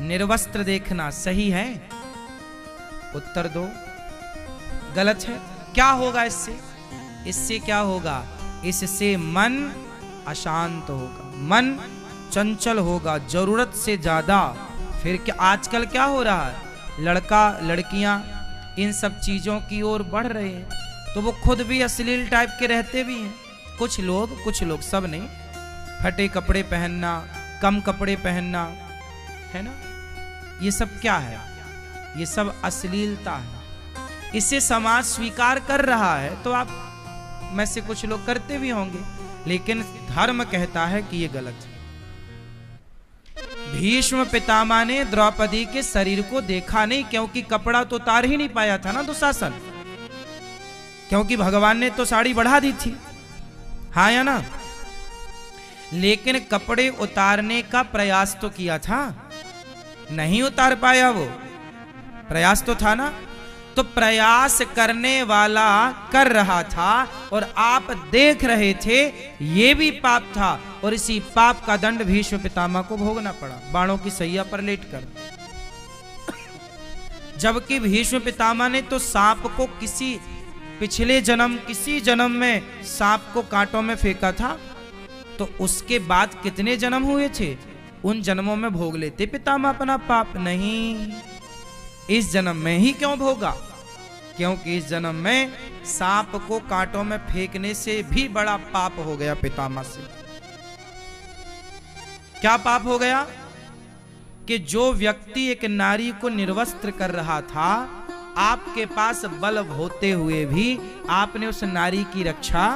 निर्वस्त्र देखना सही है? उत्तर दो। गलत है। क्या होगा इससे? इससे क्या होगा? इससे मन अशांत होगा, मन चंचल होगा जरूरत से ज्यादा। फिर क्या आजकल क्या हो रहा है, लड़का लड़कियां इन सब चीजों की ओर बढ़ रहे हैं, तो वो खुद भी अश्लील टाइप के रहते भी हैं। कुछ लोग, सब नहीं। फटे कपड़े पहनना, कम कपड़े पहनना, है ना, ये सब क्या है? ये सब अश्लीलता है। इसे समाज स्वीकार कर रहा है, तो आप में से कुछ लोग करते भी होंगे, लेकिन धर्म कहता है कि ये गलत है। भीष्म पितामह ने द्रौपदी के शरीर को देखा नहीं, क्योंकि कपड़ा तो उतार ही नहीं पाया था ना दुशासन, क्योंकि भगवान ने तो साड़ी बढ़ा दी थी, हाँ या ना? लेकिन कपड़े उतारने का प्रयास तो किया था, नहीं उतार पाया वो, प्रयास तो था ना। तो प्रयास करने वाला कर रहा था और आप देख रहे थे, ये भी पाप था, और इसी पाप का दंड भीष्म पितामह को भोगना पड़ा, बाणों की सैया पर लेटकर। जबकि भीष्म पितामह ने तो सांप को पिछले जन्म, किसी जन्म में सांप को कांटों में फेंका था, तो उसके बाद कितने जन्म हुए थे, उन जन्मों में भोग लेते पितामह अपना पाप। नहीं, इस जन्म में ही क्यों भोगा? क्योंकि इस जन्म में सांप को कांटों में फेंकने से भी बड़ा पाप हो गया पितामह से। क्या पाप हो गया? कि जो व्यक्ति एक नारी को निर्वस्त्र कर रहा था, आपके पास बल होते हुए भी आपने उस नारी की रक्षा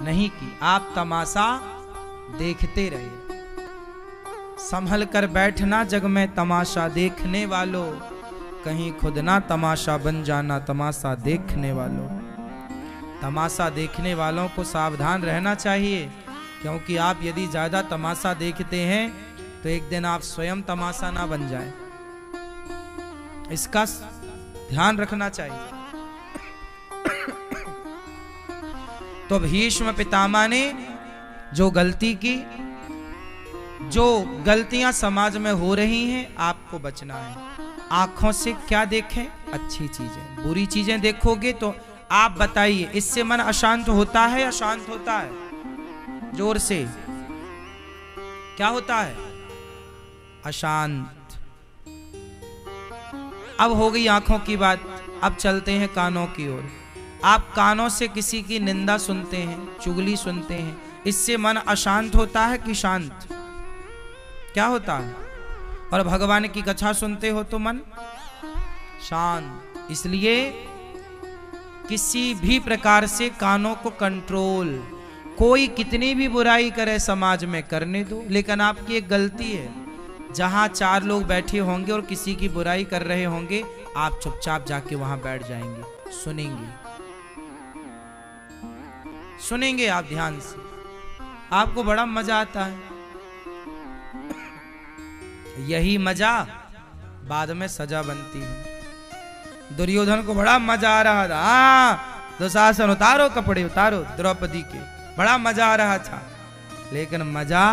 नहीं की, आप तमाशा देखते रहे। संभल कर बैठना जग में तमाशा देखने वालों, कहीं खुद ना तमाशा बन जाना तमाशा देखने वालों। तमाशा देखने वालों को सावधान रहना चाहिए, क्योंकि आप यदि ज्यादा तमाशा देखते हैं तो एक दिन आप स्वयं तमाशा ना बन जाए, इसका ध्यान रखना चाहिए। तो भीष्म पितामह ने जो गलती की, जो गलतियां समाज में हो रही हैं, आपको बचना है। आंखों से क्या देखें? अच्छी चीजें। बुरी चीजें देखोगे तो आप बताइए, इससे मन अशांत होता है या शांत होता है? जोर से, क्या होता है? अशांत। अब हो गई आंखों की बात, अब चलते हैं कानों की ओर। आप कानों से किसी की निंदा सुनते हैं, चुगली सुनते हैं, इससे मन अशांत होता है कि शांत? क्या होता है? और भगवान की कथा सुनते हो तो मन शांत। इसलिए किसी भी प्रकार से कानों को कंट्रोल, कोई कितनी भी बुराई करे समाज में करने दो, लेकिन आपकी एक गलती है, जहां 4 लोग बैठे होंगे और किसी की बुराई कर रहे होंगे, आप चुपचाप जाके वहां बैठ जाएंगे, सुनेंगे आप ध्यान से, आपको बड़ा मजा आता है। यही मजा बाद में सजा बनती है। दुर्योधन को बड़ा मजा आ रहा था, दुशासन उतारो कपड़े उतारो द्रौपदी के, बड़ा मजा आ रहा था, लेकिन मजा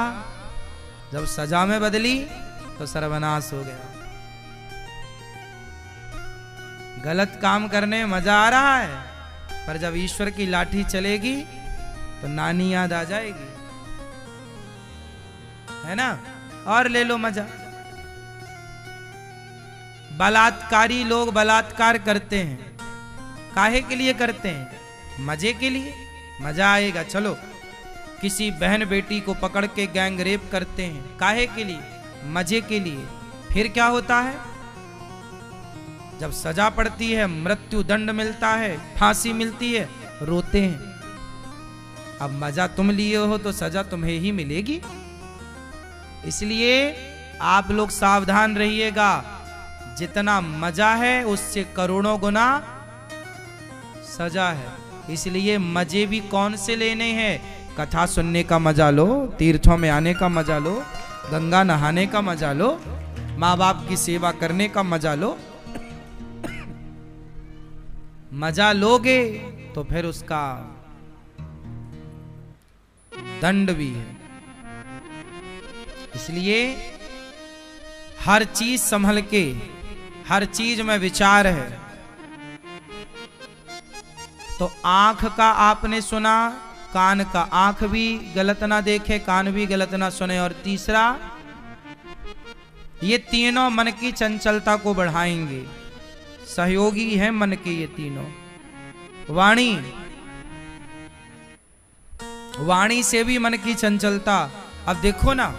जब सजा में बदली तो सर्वनाश हो गया। गलत काम करने में मजा आ रहा है, पर जब ईश्वर की लाठी चलेगी तो नानी याद आ जाएगी, है ना? और ले लो मजा। बलात्कारी लोग बलात्कार करते हैं, काहे के लिए करते हैं? मजे के लिए, मजा आएगा चलो। किसी बहन बेटी को पकड़ के गैंग रेप करते हैं, काहे के लिए? मजे के लिए। फिर क्या होता है? जब सजा पड़ती है, मृत्यु दंड मिलता है, फांसी मिलती है, रोते हैं। अब मजा तुम लिए हो तो सजा तुम्हें ही मिलेगी। इसलिए आप लोग सावधान रहिएगा, जितना मजा है उससे करोड़ों गुना सजा है। इसलिए मजे भी कौन से लेने हैं? कथा सुनने का मजा लो, तीर्थों में आने का मजा लो, गंगा नहाने का मजा लो, माँ बाप की सेवा करने का मजा लो। मजा लोगे तो फिर उसका दंड भी है। इसलिए हर चीज संभल के, हर चीज में विचार है। तो आंख का आपने सुना, कान का आंख भी गलत ना देखे, कान भी गलत ना सुने। और तीसरा, ये तीनों मन की चंचलता को बढ़ाएंगे, सहयोगी है मन के ये तीनों। वाणी, वाणी से भी मन की चंचलता। अब देखो ना,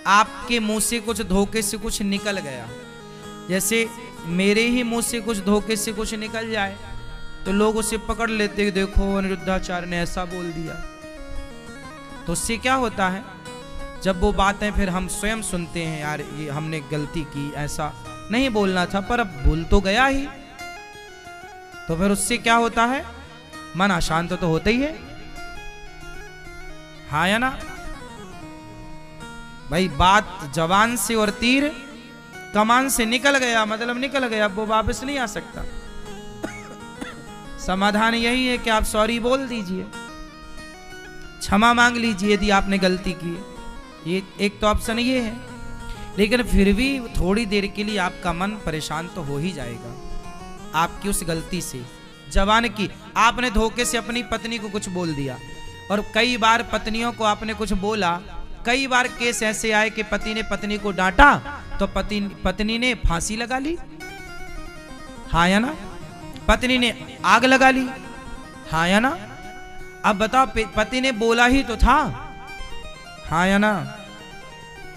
आपके मुंह से कुछ धोखे से कुछ निकल गया, जैसे मेरे ही मुंह से कुछ धोखे से कुछ निकल जाए तो लोग उसे पकड़ लेते, देखो अनिरुद्धाचार्य ने ऐसा बोल दिया। तो उससे क्या होता है, जब वो बातें फिर हम स्वयं सुनते हैं, यार ये हमने गलती की, ऐसा नहीं बोलना था, पर अब भूल तो गया ही। तो फिर उससे क्या होता है, मन अशांत तो होता ही है, हाँ या ना भाई। बात जवान से और तीर कमान से निकल गया, मतलब निकल गया, अब वो वापस नहीं आ सकता। समाधान यही है कि आप सॉरी बोल दीजिए, क्षमा मांग लीजिए यदि आपने गलती की है। ये एक तो ऑप्शन ये है। लेकिन फिर भी थोड़ी देर के लिए आपका मन परेशान तो हो ही जाएगा आपकी उस गलती से। जवान की, आपने धोखे से अपनी पत्नी को कुछ बोल दिया, और कई बार पत्नियों को आपने कुछ बोला। कई बार केस ऐसे आए कि पति ने पत्नी को डांटा तो पत्नी ने फांसी लगा ली, हाँ या ना। पत्नी ने आग लगा ली, हाँ या ना। अब बताओ, पति ने बोला ही तो था, हाँ या ना।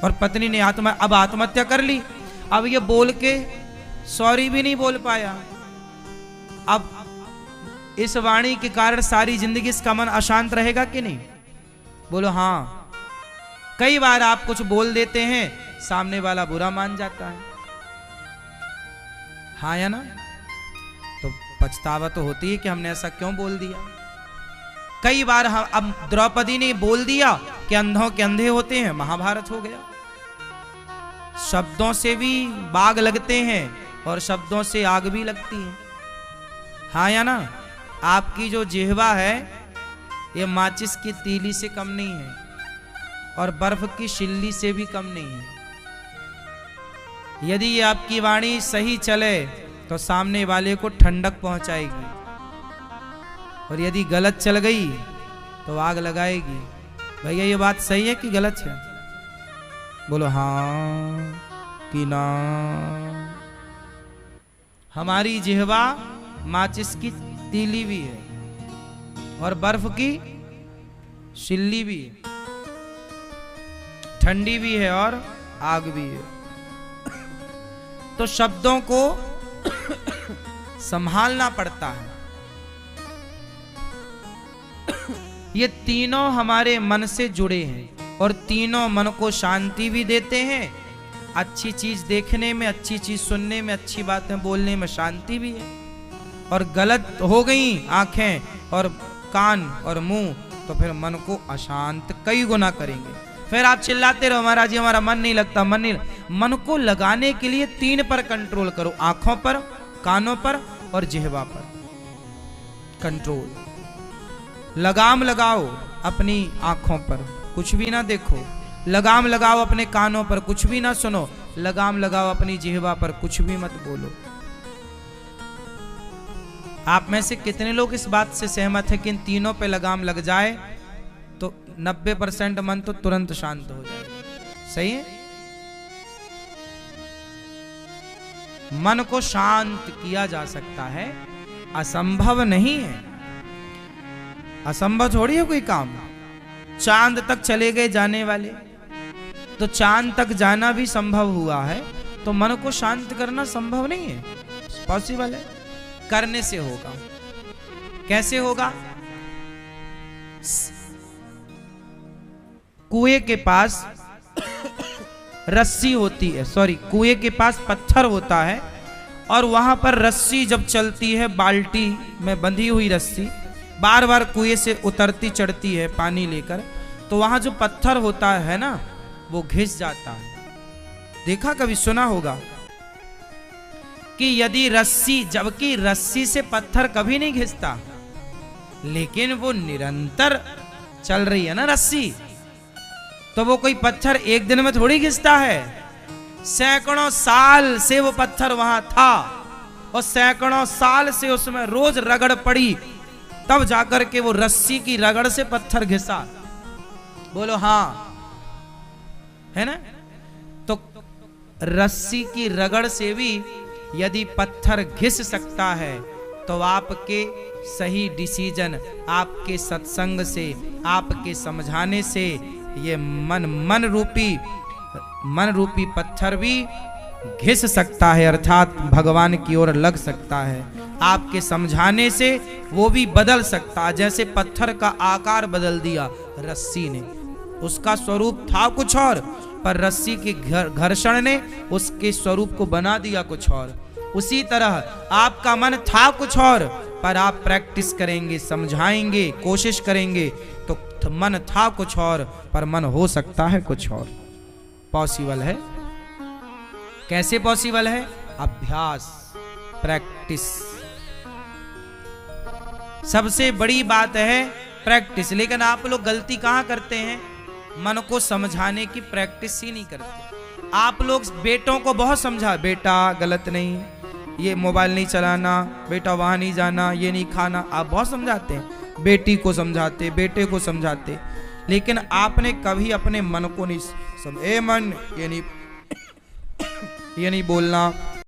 और पत्नी ने अब आत्महत्या कर ली। अब ये बोल के सॉरी भी नहीं बोल पाया। अब इस वाणी के कारण सारी जिंदगी इसका मन अशांत रहेगा कि नहीं, बोलो हाँ। कई बार आप कुछ बोल देते हैं, सामने वाला बुरा मान जाता है, हाँ या ना। तो पछतावा तो होती है कि हमने ऐसा क्यों बोल दिया। कई बार हम, अब द्रौपदी ने बोल दिया कि अंधों के अंधे होते हैं, महाभारत हो गया। शब्दों से भी बाग लगते हैं और शब्दों से आग भी लगती है, हाँ या ना। आपकी जो जिह्वा है ये माचिस की तीली से कम नहीं है और बर्फ की शिल्ली से भी कम नहीं है। यदि ये आपकी वाणी सही चले तो सामने वाले को ठंडक पहुंचाएगी, और यदि गलत चल गई तो आग लगाएगी। भैया ये बात सही है कि गलत है, बोलो हाँ कि ना। हमारी जिह्वा माचिस की तीली भी है और बर्फ की शिल्ली भी है, ठंडी भी है और आग भी है। तो शब्दों को संभालना पड़ता है। ये तीनों हमारे मन से जुड़े हैं और तीनों मन को शांति भी देते हैं। अच्छी चीज देखने में, अच्छी चीज सुनने में, अच्छी बातें बोलने में शांति भी है। और गलत हो गई आंखें और कान और मुंह तो फिर मन को अशांत कई गुना करेंगे। फिर आप चिल्लाते रहो, महाराज जी हमारा मन नहीं लगता, मन नहीं। मन को लगाने के लिए 3 पर कंट्रोल करो, आंखों पर, कानों पर और जिह्वा पर कंट्रोल। लगाम लगाओ अपनी आंखों पर, कुछ भी ना देखो। लगाम लगाओ अपने कानों पर, कुछ भी ना सुनो। लगाम लगाओ अपनी जिह्वा पर, कुछ भी मत बोलो। आप में से कितने लोग इस बात से सहमत है कि इन तीनों पे लगाम लग जाए तो 90% मन तो तुरंत शांत हो जाएगा? सही है। मन को शांत किया जा सकता है, असंभव नहीं है। असंभव थोड़ी है कोई काम। चांद तक चले गए जाने वाले, तो चांद तक जाना भी संभव हुआ है, तो मन को शांत करना संभव नहीं है, पॉसिबल है। करने से होगा। कैसे होगा? कुएं के पास रस्सी होती है, सॉरी, कुएं के पास पत्थर होता है और वहां पर रस्सी जब चलती है, बाल्टी में बंधी हुई रस्सी बार बार कुएं से उतरती चढ़ती है पानी लेकर, तो वहां जो पत्थर होता है ना, वो घिस जाता है। देखा, कभी सुना होगा कि यदि रस्सी, जबकि रस्सी से पत्थर कभी नहीं घिसता, लेकिन वो निरंतर चल रही है ना रस्सी, तो वो कोई पत्थर एक दिन में थोड़ी घिसता है। सैकड़ों साल से वो पत्थर वहां था और सैकड़ों साल से उसमें रोज रगड़ पड़ी, तब जाकर के वो रस्सी की रगड़ से पत्थर घिसा। बोलो हाँ, है ना? तो रस्सी की रगड़ से भी यदि पत्थर घिस सकता है तो आपके सही डिसीजन, आपके सत्संग से, आपके समझाने से ये मन रूपी पत्थर भी घिस सकता है, अर्थात भगवान की ओर लग सकता है। आपके समझाने से वो भी बदल सकता है। जैसे पत्थर का आकार बदल दिया रस्सी ने, उसका स्वरूप था कुछ और, पर रस्सी के घर्षण ने उसके स्वरूप को बना दिया कुछ और। उसी तरह आपका मन था कुछ और, पर आप प्रैक्टिस करेंगे, समझाएंगे, कोशिश करेंगे तो मन था कुछ और, पर मन हो सकता है कुछ और। पॉसिबल है। कैसे पॉसिबल है? अभ्यास, प्रैक्टिस। सबसे बड़ी बात है प्रैक्टिस। लेकिन आप लोग गलती कहां करते हैं? मन को समझाने की प्रैक्टिस ही नहीं करते। आप लोग बेटों को बहुत समझा, बेटा गलत नहीं, ये मोबाइल नहीं चलाना, बेटा वहां नहीं जाना, ये नहीं खाना, आप बहुत समझाते हैं। बेटी को समझाते, बेटे को समझाते, लेकिन आपने कभी अपने मन को नहीं ए मन, ये नहीं बोलना,